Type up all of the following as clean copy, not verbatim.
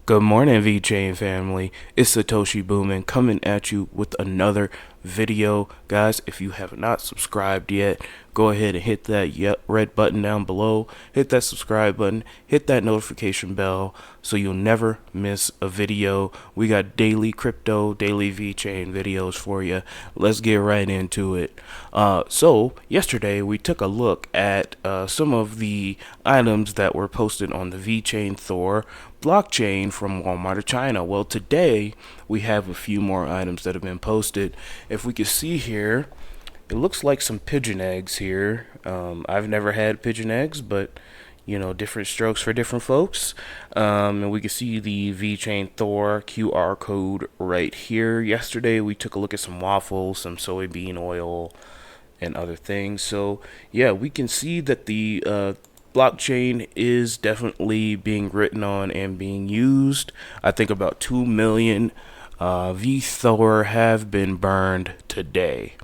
Good morning, Vechain family. It's Satoshi Boomin coming at you with another video. Guys, if you have not subscribed yet, go ahead and hit that red button down below. Hit that subscribe button. Hit that notification bell so you'll never miss a video. We got daily crypto, daily Vechain videos for you. Let's get right into it. So yesterday we took a look at some of the items that were posted on the Vechain Thor blockchain from Walmart of China. Well, today we have a few more items that have been posted. If we can see here, it looks like some pigeon eggs here. I've never had pigeon eggs, but you know, different strokes for different folks. And we can see the Vechain Thor QR code right here. Yesterday we took a look at some waffles, some soybean oil, and other things. So yeah, we can see that the blockchain is definitely being written on and being used. I think about 2 million Vethor have been burned today.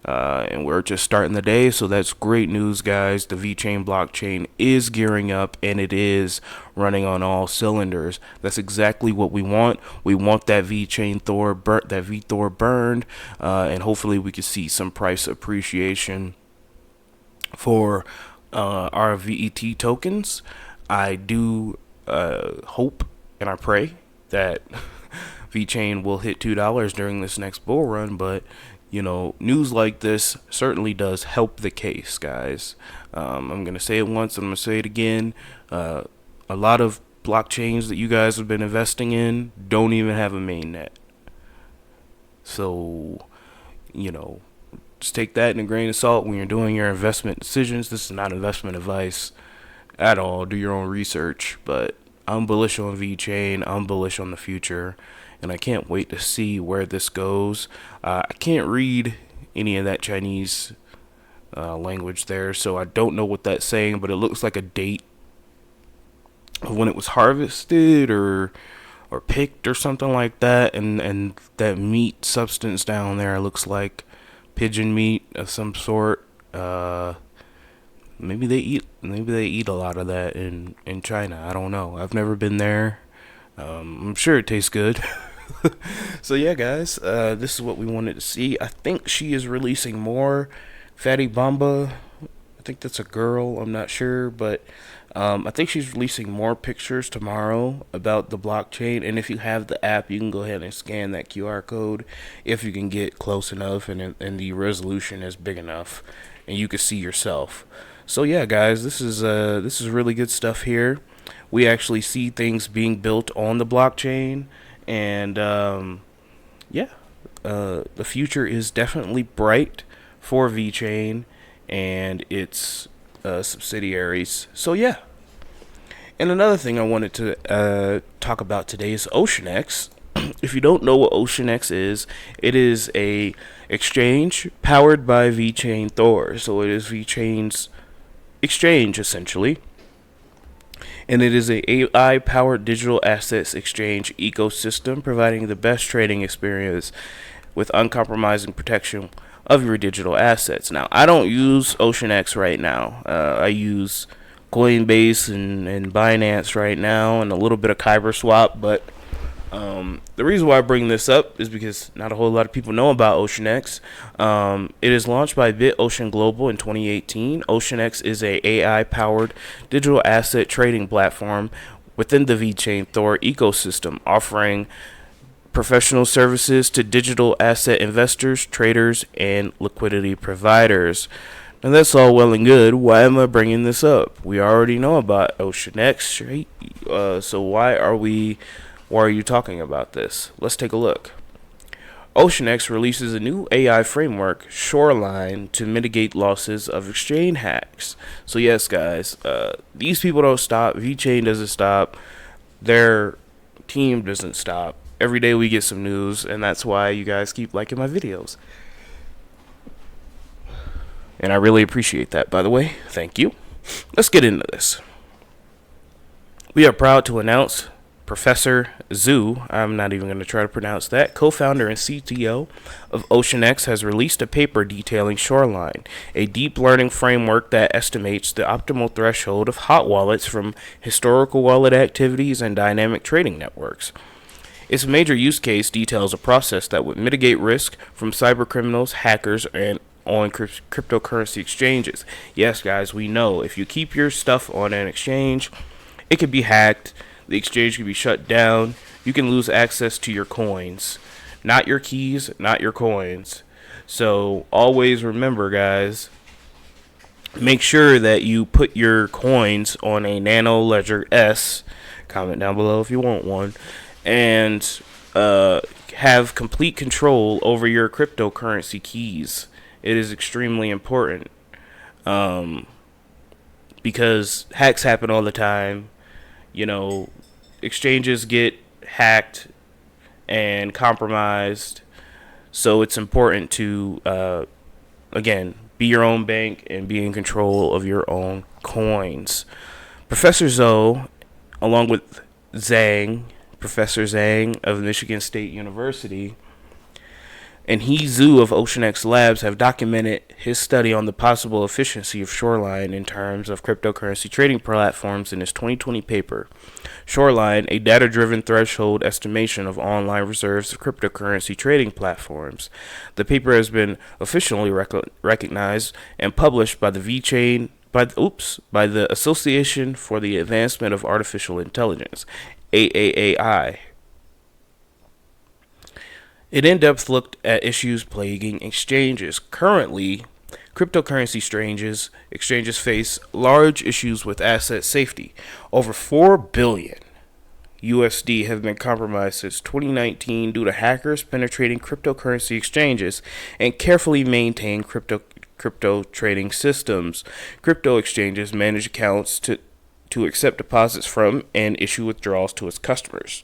And we're just starting the day, so that's great news, guys. The Vechain blockchain is gearing up, and it is running on all cylinders. That's exactly what we want. We want that Vechain Thor, that Vethor burned, and hopefully we can see some price appreciation for our VET tokens. I do hope and I pray that Vechain will hit $2 during this next bull run, but you know, news like this certainly does help the case, guys. I'm gonna say it once, I'm gonna say it again. A lot of blockchains that you guys have been investing in don't even have a mainnet. So, you know, just take that in a grain of salt when you're doing your investment decisions. This is not investment advice at all. Do your own research. But I'm bullish on Vechain. I'm bullish on the future. And I can't wait to see where this goes. I can't read any of that Chinese language there, so I don't know what that's saying, but it looks like a date of when it was harvested or picked or something like that. And that meat substance down there looks like pigeon meat of some sort. Maybe they eat a lot of that in China. I don't know. I've never been there. I'm sure it tastes good. So yeah, guys, this is what we wanted to see. I think she is releasing more. Fatty Bamba, I think that's a girl, I'm not sure, but I think she's releasing more pictures tomorrow about the blockchain. And if you have the app, you can go ahead and scan that QR code if you can get close enough and the resolution is big enough and you can see yourself. So yeah, guys, this is really good stuff here. We actually see things being built on the blockchain, and yeah, the future is definitely bright for Vechain and its subsidiaries. So yeah. And another thing I wanted to talk about today is OceanX. If you don't know what OceanX is, it is a exchange powered by Vechain Thor. So it is Vechain's exchange essentially. And it is a AI-powered digital assets exchange ecosystem providing the best trading experience with uncompromising protection of your digital assets. Now, I don't use OceanX right now. I use Coinbase and Binance right now and a little bit of Kyber Swap, but the reason why I bring this up is because not a whole lot of people know about OceanX. It is launched by BitOcean Global in 2018. OceanX is a AI-powered digital asset trading platform within the Vechain Thor ecosystem, offering professional services to digital asset investors, traders, and liquidity providers. Now that's all well and good. Why am I bringing this up? We already know about OceanX, right? So why are you talking about this? Let's take a look. OceanX releases a new AI framework, Shoreline, to mitigate losses of exchange hacks. So yes, guys, these people don't stop. Vechain doesn't stop. Their team doesn't stop. Every day we get some news, and that's why you guys keep liking my videos. And I really appreciate that, by the way. Thank you. Let's get into this. We are proud to announce Professor Zhu, I'm not even going to try to pronounce that, co-founder and CTO of OceanX, has released a paper detailing Shoreline, a deep learning framework that estimates the optimal threshold of hot wallets from historical wallet activities and dynamic trading networks. Its major use case details a process that would mitigate risk from cybercriminals, hackers, and on cryptocurrency exchanges. Yes, guys, we know if you keep your stuff on an exchange, it could be hacked, the exchange could be shut down, you can lose access to your coins. Not your keys, not your coins. So always remember, guys, make sure that you put your coins on a Nano Ledger S. Comment down below if you want one. And have complete control over your cryptocurrency keys. It is extremely important because hacks happen all the time. You know, exchanges get hacked and compromised. So it's important to, again, be your own bank and be in control of your own coins. Professor Zhou, along with Professor Zhang of Michigan State University, and Zhu of OceanX Labs have documented his study on the possible efficiency of Shoreline in terms of cryptocurrency trading platforms in his 2020 paper, Shoreline, a data-driven threshold estimation of online reserves of cryptocurrency trading platforms. The paper has been officially recognized and published by the Vechain by the Association for the Advancement of Artificial Intelligence, AAAI. It in-depth looked at issues plaguing exchanges. Currently, cryptocurrency exchanges face large issues with asset safety. Over 4 billion USD have been compromised since 2019 due to hackers penetrating cryptocurrency exchanges and carefully maintained crypto trading systems. Crypto exchanges manage accounts to accept deposits from and issue withdrawals to its customers.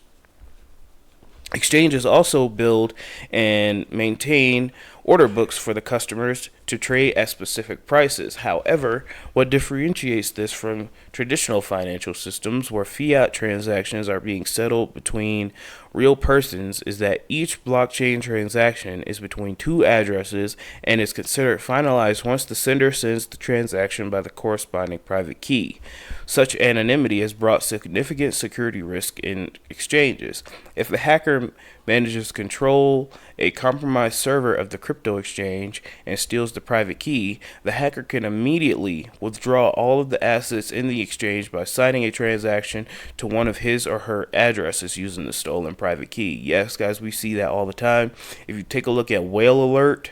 Exchanges also build and maintain order books for the customers to trade at specific prices. However, what differentiates this from traditional financial systems where fiat transactions are being settled between real persons is that each blockchain transaction is between two addresses and is considered finalized once the sender sends the transaction by the corresponding private key. Such anonymity has brought significant security risk in exchanges. If the hacker manages to control a compromised server of the crypto exchange and steals the private key, the hacker can immediately withdraw all of the assets in the exchange by signing a transaction to one of his or her addresses using the stolen private key. Yes, guys, we see that all the time. If you take a look at Whale Alert,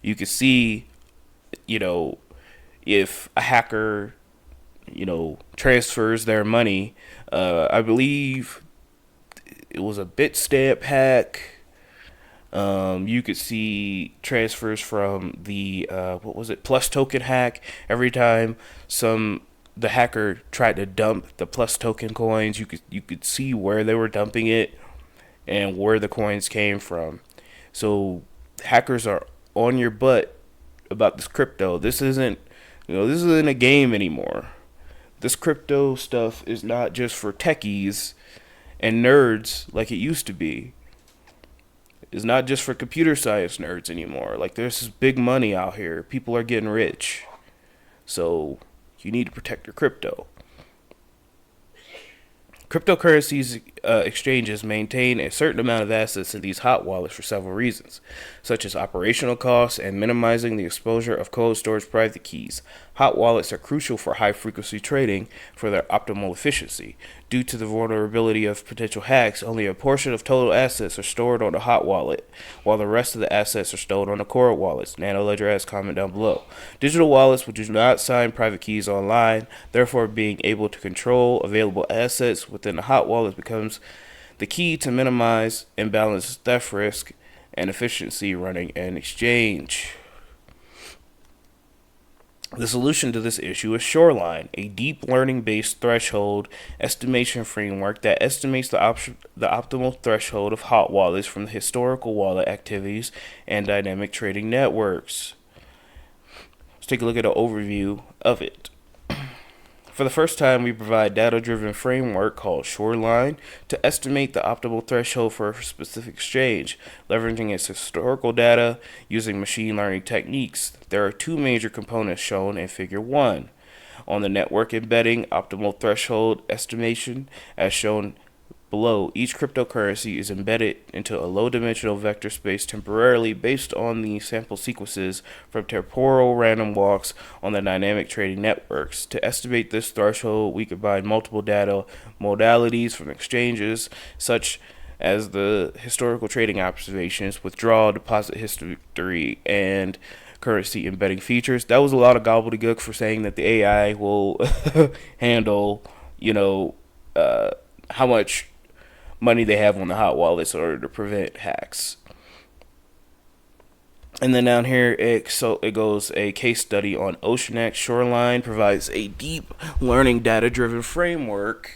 you can see, if a hacker, transfers their money. I believe it was a Bitstamp hack. You could see transfers from the Plus token hack. Every time the hacker tried to dump the Plus token coins, you could see where they were dumping it and where the coins came from. So hackers are on your butt about this crypto. This isn't a game anymore. This crypto stuff is not just for techies and nerds like it used to be. It's not just for computer science nerds anymore. Like, there's this big money out here. People are getting rich. So you need to protect your crypto. Cryptocurrencies exchanges maintain a certain amount of assets in these hot wallets for several reasons, such as operational costs and minimizing the exposure of cold storage private keys. Hot wallets are crucial for high-frequency trading for their optimal efficiency. Due to the vulnerability of potential hacks, only a portion of total assets are stored on a hot wallet, while the rest of the assets are stored on the core wallets. Nano Ledger has comment down below. Digital wallets which do not sign private keys online, therefore being able to control available assets within the hot wallet becomes the key to minimize and balance theft risk and efficiency running an exchange. The solution to this issue is Shoreline, a deep learning-based threshold estimation framework that estimates the optimal threshold of hot wallets from the historical wallet activities and dynamic trading networks. Let's take a look at an overview of it. For the first time, we provide data-driven framework called Shoreline to estimate the optimal threshold for a specific exchange, leveraging its historical data using machine learning techniques. There are two major components shown in Figure 1. On the network embedding optimal threshold estimation, as shown below, each cryptocurrency is embedded into a low-dimensional vector space temporarily based on the sample sequences from temporal random walks on the dynamic trading networks. To estimate this threshold, we combine multiple data modalities from exchanges, such as the historical trading observations, withdrawal, deposit history, and currency embedding features. That was a lot of gobbledygook for saying that the AI will handle, how much money they have on the hot wallets in order to prevent hacks. And then down here, it goes a case study on OceanX. Shoreline provides a deep learning data-driven framework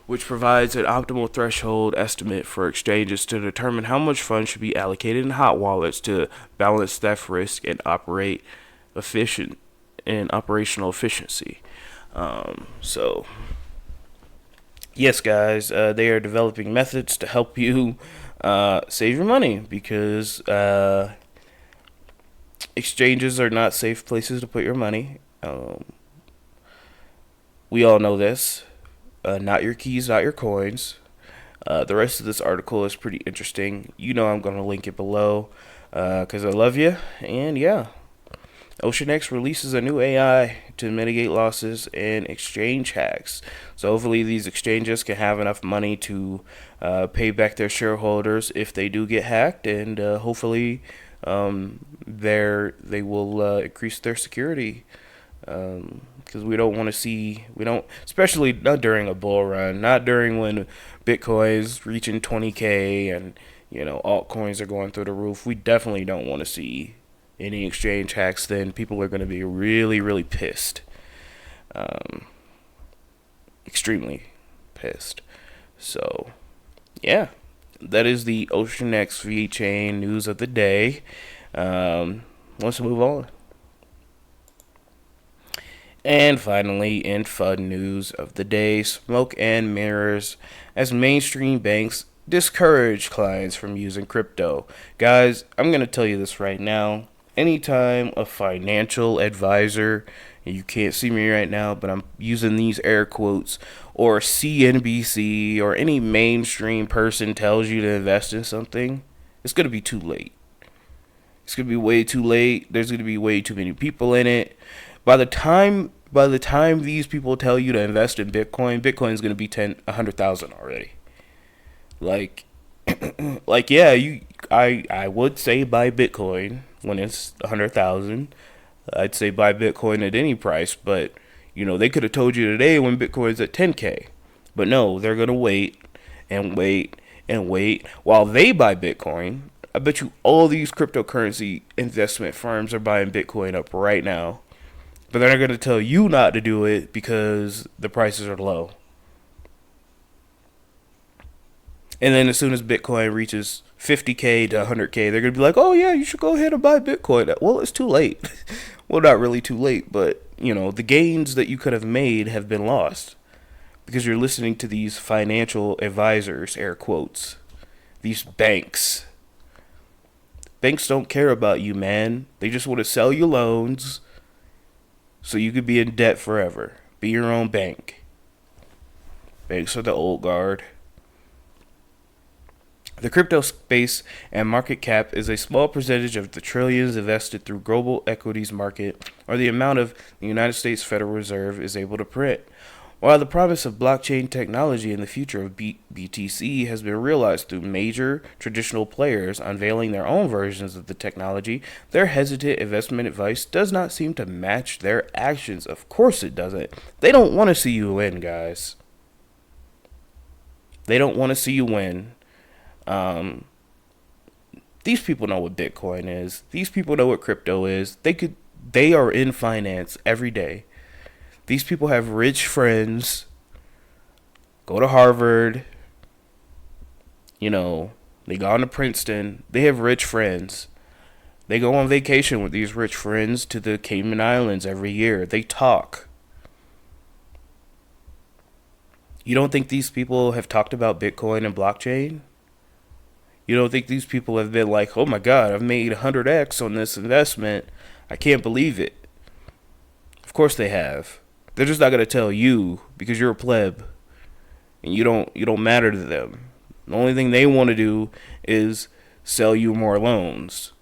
which provides an optimal threshold estimate for exchanges to determine how much funds should be allocated in hot wallets to balance theft risk and operational efficiency. So yes, guys, they are developing methods to help you save your money, because exchanges are not safe places to put your money. We all know this. Not your keys, not your coins. The rest of this article is pretty interesting. I'm going to link it below because I love you. And yeah, OceanX releases a new AI to mitigate losses and exchange hacks. So hopefully these exchanges can have enough money to pay back their shareholders if they do get hacked, and hopefully they will increase their security. Because we don't want to see, especially not during a bull run, not during when Bitcoin's reaching 20K and altcoins are going through the roof. We definitely don't want to see any exchange hacks. Then people are going to be really, really pissed, extremely pissed. So yeah, that is the OceanX Vechain news of the day. Let's move on. And finally, in FUD news of the day, smoke and mirrors as mainstream banks discourage clients from using crypto. Guys, I'm going to tell you this right now. Anytime a financial advisor, and you can't see me right now, but I'm using these air quotes, or CNBC or any mainstream person tells you to invest in something, it's going to be too late. It's going to be way too late. There's going to be way too many people in it. By the time these people tell you to invest in Bitcoin is going to be 100,000 already. Like yeah, I would say buy Bitcoin when it's 100,000. I'd say buy Bitcoin at any price, but they could have told you today when Bitcoin's at 10K. But no, they're going to wait and wait and wait while they buy Bitcoin. I bet you all these cryptocurrency investment firms are buying Bitcoin up right now. But they're going to tell you not to do it because the prices are low. And then as soon as Bitcoin reaches 50K to 100K, they're going to be like, oh yeah, you should go ahead and buy Bitcoin. Well, it's too late. Well, not really too late, but the gains that you could have made have been lost because you're listening to these financial advisors, air quotes, these banks. Banks don't care about you, man. They just want to sell you loans so you could be in debt forever. Be your own bank. Banks are the old guard. The crypto space and market cap is a small percentage of the trillions invested through global equities market, or the amount of the United States Federal Reserve is able to print. While the promise of blockchain technology in the future of BTC has been realized through major traditional players unveiling their own versions of the technology, their hesitant investment advice does not seem to match their actions. Of course it doesn't. They don't want to see you win, guys. They don't want to see you win. These people know what Bitcoin is. These people know what crypto is. They are in finance every day. These people have rich friends, go to Harvard, they go on to Princeton. They have rich friends. They go on vacation with these rich friends to the Cayman Islands every year. They talk. You don't think these people have talked about Bitcoin and blockchain? You don't think these people have been like, oh my god, I've made 100x on this investment. I can't believe it. Of course they have. They're just not going to tell you because you're a pleb and you don't matter to them. The only thing they want to do is sell you more loans.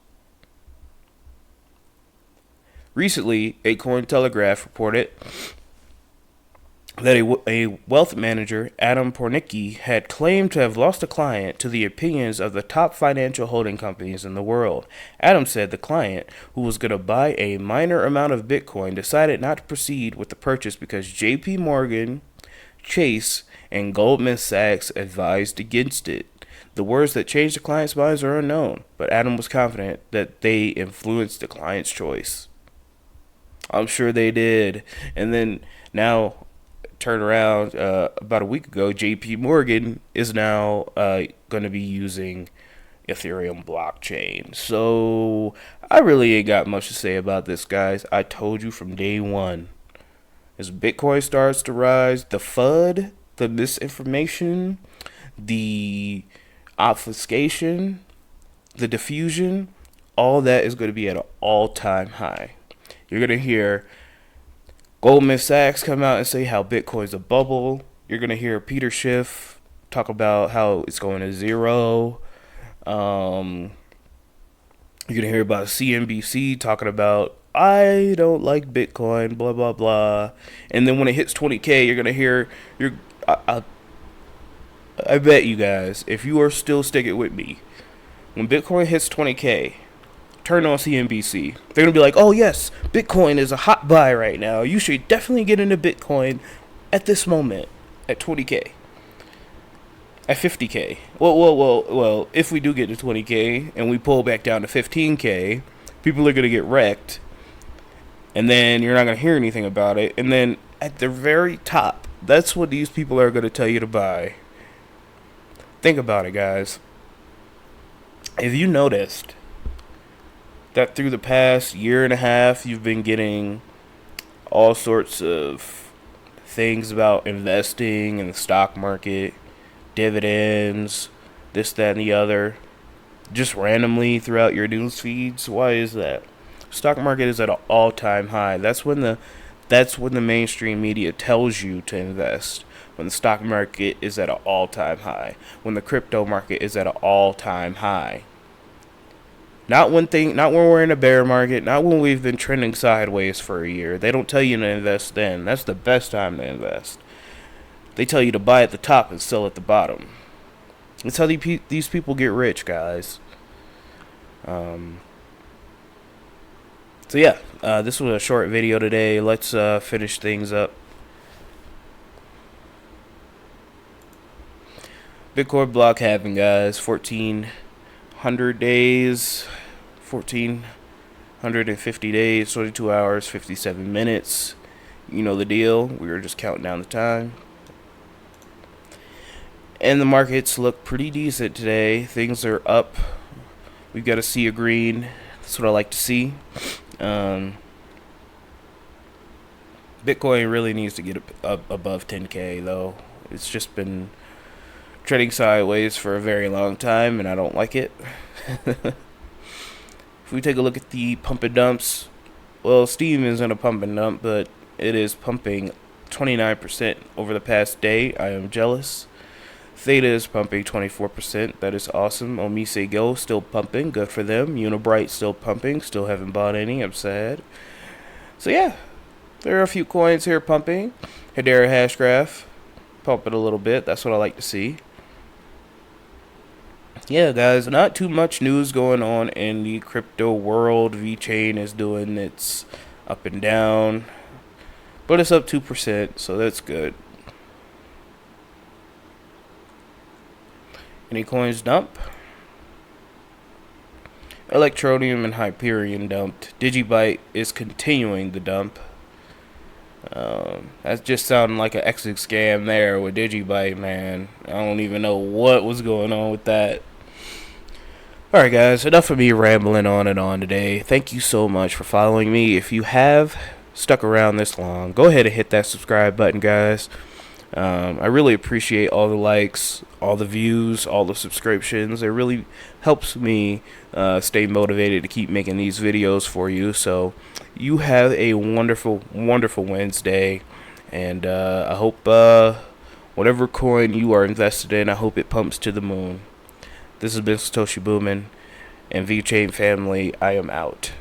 Recently, a Cointelegraph reported that a wealth manager, Adam Pornicki, had claimed to have lost a client to the opinions of the top financial holding companies in the world. Adam said the client, who was going to buy a minor amount of Bitcoin, decided not to proceed with the purchase because JP Morgan, Chase, and Goldman Sachs advised against it. The words that changed the client's minds are unknown, but Adam was confident that they influenced the client's choice. I'm sure they did. And then now, turn around about a week ago, JP Morgan is now going to be using Ethereum blockchain. So I really ain't got much to say about this, guys. I told you from day one. As Bitcoin starts to rise, the FUD, the misinformation, the obfuscation, the diffusion, all that is going to be at an all-time high. You're going to hear Goldman Sachs come out and say how Bitcoin's a bubble. You're going to hear Peter Schiff talk about how it's going to zero. You're going to hear about CNBC talking about, I don't like Bitcoin, blah, blah, blah. And then when it hits 20K, you're going to hear, I bet you guys, if you are still sticking with me, when Bitcoin hits 20K, turn on CNBC. They're going to be like, oh yes, Bitcoin is a hot buy right now. You should definitely get into Bitcoin at this moment at 20K. At 50K. Well, if we do get to 20K and we pull back down to 15K, people are going to get wrecked. And then you're not going to hear anything about it. And then at the very top, that's what these people are going to tell you to buy. Think about it, guys. If you noticed that through the past year and a half, you've been getting all sorts of things about investing in the stock market, dividends, this, that, and the other, just randomly throughout your news feeds. Why is that? Stock market is at an all-time high. That's when the mainstream media tells you to invest. When the stock market is at an all-time high. When the crypto market is at an all-time high. Not when we're in a bear market, not when we've been trending sideways for a year. They don't tell you to invest then. That's the best time to invest. They tell you to buy at the top and sell at the bottom. That's how these people get rich, guys. So yeah, this was a short video today. Let's finish things up. Bitcoin block halving, guys. 1,400 days. 1,450 days. 22 hours. 57 minutes. You know the deal. We were just counting down the time. And the markets look pretty decent today. Things are up. We've got a sea of green. That's what I like to see. Bitcoin really needs to get up above 10K, though. It's just been trading sideways for a very long time, and I don't like it. If we take a look at the pump and dumps, well, Steam isn't a pump and dump, but it is pumping 29% over the past day. I am jealous. Theta is pumping 24%. That is awesome. Omise Go still pumping. Good for them. Unibright still pumping. Still haven't bought any. I'm sad. So yeah, there are a few coins here pumping. Hedera Hashgraph pumping a little bit. That's what I like to see. Yeah, guys, not too much news going on in the crypto world. Vechain is doing its up and down, but it's up 2%, so that's good. Any coins dump? Electroneum and Hyperion dumped. Digibyte is continuing the dump. That just sounded like an exit scam there with Digibyte, man. I don't even know what was going on with that. Alright guys, enough of me rambling on and on today. Thank you so much for following me. If you have stuck around this long, go ahead and hit that subscribe button, guys. I really appreciate all the likes, all the views, all the subscriptions. It really helps me stay motivated to keep making these videos for you. So you have a wonderful, wonderful Wednesday. And I hope whatever coin you are invested in, I hope it pumps to the moon. This has been Satoshi Boomin, and Vechain family, I am out.